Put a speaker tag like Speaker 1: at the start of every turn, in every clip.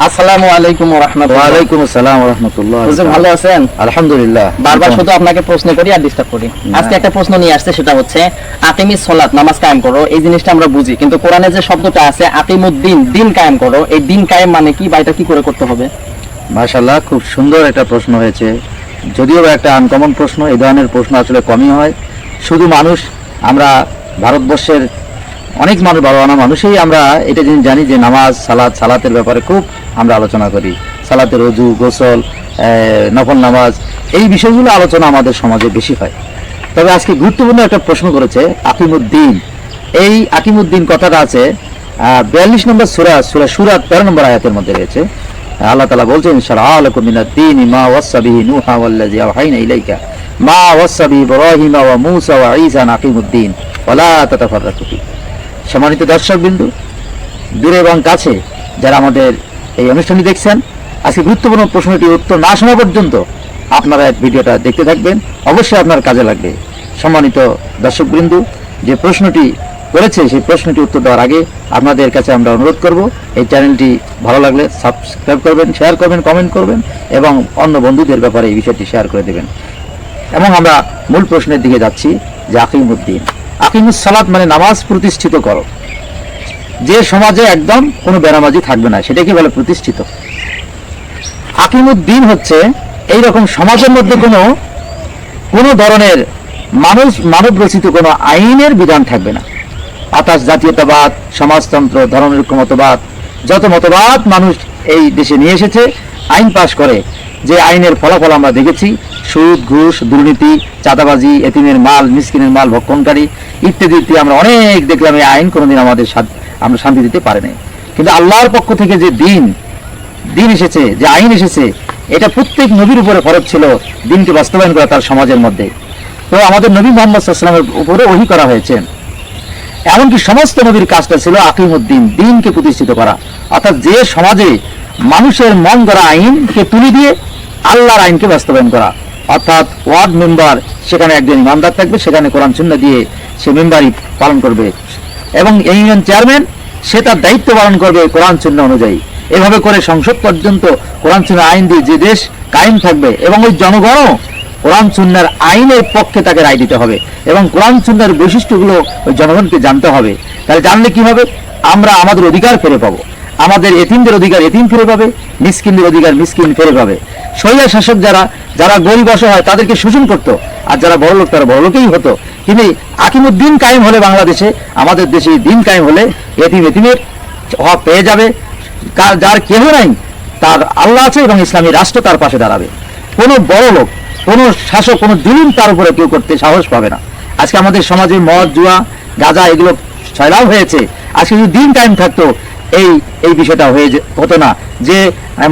Speaker 1: আসসালামু আলাইকুম ওয়া রাহমাতুল্লাহ।
Speaker 2: ওয়া আলাইকুম আসসালাম ওয়া রাহমাতুল্লাহ।
Speaker 1: হুজুর ভালো আছেন?
Speaker 2: আলহামদুলিল্লাহ।
Speaker 1: বারবার শুধু আপনাকে প্রশ্ন করি আর ডিস্টার্ব করি। আজকে একটা প্রশ্ন নিয়ে আসছে, সেটা হচ্ছে আকিমিস সালাত, নামাজ কায়েম করো। এই জিনিসটা আমরা বুঝি, কিন্তু কোরআনে যে শব্দটা আছে আকিমুদ্দিন, দিন কায়েম করো, এই দিন কায়েম মানে কি বা এটা কি করে করতে হবে?
Speaker 2: মাশাআল্লাহ, খুব সুন্দর একটা প্রশ্ন হয়েছে। যদিও একটা আনকমন প্রশ্ন, এই ধরনের প্রশ্ন আসলে কমই হয়। শুধু মানুষ, আমরা ভারতবর্ষের অনেক মানুষ, বড় বড় মানুষই আমরা এটা জানি যে নামাজ, সালাতের ব্যাপারে খুব আমরা আলোচনা করি। সালাতের ওযু, গোসল, নফল নামাজ, এই বিষয়গুলো আলোচনা আমাদের সমাজে বেশি হয়। তবে আজকে গুরুত্বপূর্ণ একটা প্রশ্ন করেছে আকিমুদ্দিন। এই আকিমুদ্দিন কথাটা আছে 42 নম্বর সূরা 13 নম্বর আয়াতের মধ্যে রয়েছে। আল্লাহ তাআলা বলছেন, শারআ লাকুম মিনাদ-দীন মা ওয়াসা বিহি নূহা ওয়াল্লাযী আওহাইনা ইলাইকা মা ওয়াসা বিহি ইব্রাহিম ওয়া মূসা ওয়া ঈসা আন আকিমুদ্দিন ওয়া লা তাতাফাররাকু ফিহি। সম্মানিত দর্শকবৃন্দু, দূরে এবং কাছে যারা আমাদের এই অনুষ্ঠানটি দেখছেন, আজকে গুরুত্বপূর্ণ প্রশ্নটির উত্তর না শোনা পর্যন্ত আপনারা ভিডিওটা দেখতে থাকবেন, অবশ্যই আপনার কাজে লাগবে। সম্মানিত দর্শকবৃন্দু, যে প্রশ্নটি করেছে সেই প্রশ্নটি উত্তর দেওয়ার আগে আপনাদের কাছে আমরা অনুরোধ করব, এই চ্যানেলটি ভালো লাগলে সাবস্ক্রাইব করবেন, শেয়ার করবেন, কমেন্ট করবেন এবং অন্য বন্ধুদের ব্যাপারে এই বিষয়টি শেয়ার করে দেবেন। এবং আমরা মূল প্রশ্নের দিকে যাচ্ছি যে আকিমুদ্দিন, আকিমুস সালাত মানে নামাজ প্রতিষ্ঠিত করো। যে সমাজে একদম কোনো বেনামাজি থাকবে না, সেটাকে বলে প্রতিষ্ঠিত। আকিমুদ্দিন হচ্ছে এইরকম সমাজের মধ্যে কোনো ধরনের মানব রচিত কোনো আইনের বিধান থাকবে না। অর্থাৎ জাতীয়তাবাদ, সমাজতন্ত্র, ধর্মনিরপেক্ষতাবাদ, যত মতবাদ মানুষ এই দেশে নিয়ে এসেছে, আইন পাশ করে, যে আইনের ফলাফল আমরা দেখেছি, সুদ, ঘুষ, দুর্নীতি, চাঁদাবাজি, এতিমের মাল, মিসকিনের মাল ভক্ষণকারী ইত্যাদি ইত্যাদি আমরা অনেক দেখলাম। এই আইন কোনোদিন আমরা শান্তি দিতে পারে নাই। কিন্তু আল্লাহর পক্ষ থেকে যে দিন এসেছে, যে আইন এসেছে, এটা প্রত্যেক নবীর উপরে ফরজ ছিল দিনকে বাস্তবায়ন করা তার সমাজের মধ্যে। তো আমাদের নবী মুহাম্মদ সাল্লাল্লাহু আলাইহি ওয়াসাল্লামের উপরে ওহী করা হয়েছে। এমনকি সমস্ত নবীর কাজটা ছিল আকিমুদ্দিন, দিনকে প্রতিষ্ঠিত করা। অর্থাৎ যে সমাজে মানুষের মন গড়া আইনকে তুলে দিয়ে আল্লাহর আইনকে বাস্তবায়ন করা। অর্থাৎ ওয়ার্ড মেম্বার, সেখানে একজন ইমামদার থাকবে, সেখানে কোরআন সুন্নাহ দিয়ে সে মেম্বারই পালন করবে, এবং ইউনিয়ন চেয়ারম্যান সে তার দায়িত্ব পালন করবে কোরআন সুন্নাহ অনুযায়ী। এভাবে করে সংসদ পর্যন্ত কোরআন সুন্নাহ আইন দিয়ে যে দেশ কায়েম থাকবে, এবং ওই জনগণও কোরআন সুন্নাহর আইনের পক্ষে তাকে রায় দিতে হবে, এবং কোরআন সুন্নাহর বৈশিষ্ট্যগুলো ওই জনগণকে জানতে হবে। তাহলে জানলে কি হবে? আমরা আমাদের অধিকার ফিরে পাবো, আমাদের এতিমদের অধিকার এতিম ফিরে পাবে, মিসকিনদের অধিকার মিসকিন ফিরে পাবে। স্বৈরাচারী শাসক যারা গরিব অসহায় তাদেরকে শোষণ করতো, আর যারা বড় লোক তারা বড় লোকেই হতো। কিন্তু আকিমুদ্দিন কায়েম হলে বাংলাদেশে, আমাদের দেশে দিন কায়েম হলে এতিমের হক পেয়ে যাবে। যার কেহ নাই তার আল্লাহ আছে, এবং ইসলামী রাষ্ট্র তার পাশে দাঁড়াবে। কোনো বড় লোক, কোনো শাসক, কোনো জুলুম তার উপরে কেউ করতে সাহস পাবে না। আজকে আমাদের সমাজে মদ, জুয়া, গাঁজা এগুলো ছয়লাভ হয়েছে। আজকে যদি দিন কায়েম থাকতো এই বিষয়টা হতো না, যে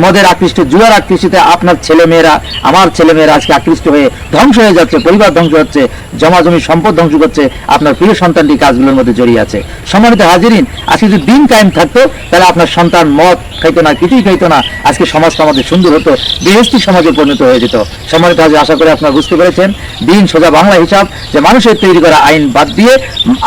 Speaker 2: মদের আকৃষ্ট, জুয়ার আকৃষ্টতে আপনার ছেলেমেয়েরা, আমার ছেলেমেয়েরা আজকে আকৃষ্ট হয়ে ধ্বংস হয়ে যাচ্ছে, পরিবার ধ্বংস হচ্ছে, জমাজমি সম্পদ ধ্বংস করছে, আপনার প্রিয় সন্তানটি কাজগুলোর মধ্যে জড়িয়ে আছে। সম্মানিত হাজিরিন, আজকে যদি দিন কায়েম থাকতো তাহলে আপনার সন্তান মদ খাইতো না, কিছুই খাইতো না। আজকে সমাজটা আমাদের সুন্দর হতো, বেহেশতি সমাজে পরিণত হয়ে যেত। সম্মানিত হাজির, আশা করি আপনারা বুঝতে পেরেছেন দিন সোজা বাংলা হিসাব, যে মানুষের তৈরি করা আইন বাদ দিয়ে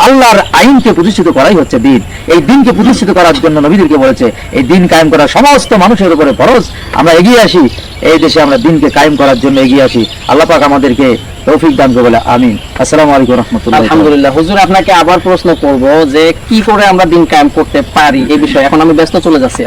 Speaker 2: আল্লাহর আইনকে প্রতিষ্ঠিত করাই হচ্ছে দিন। এই দিনকে প্রতিষ্ঠিত করার জন্য নবীদেরকে বলেছে এই দিন কায়েম করা সমস্ত মানুষের উপরে ফরজ। আমরা এগিয়ে আসি, এই দেশে আমরা দিনকে কায়েম করার জন্য এগিয়ে আসি। আল্লাহ পাক আমাদেরকে তৌফিক দান করুন, বলে আমিন। আসসালামু আলাইকুম ওয়া রাহমাতুল্লাহি।
Speaker 1: আলহামদুলিল্লাহ। হুজুর, আপনাকে আবার প্রশ্ন করব যে কি করে আমরা দিন কায়েম করতে পারি এই বিষয়ে। এখন আমি ব্যস্ত, চলে যাচ্ছি।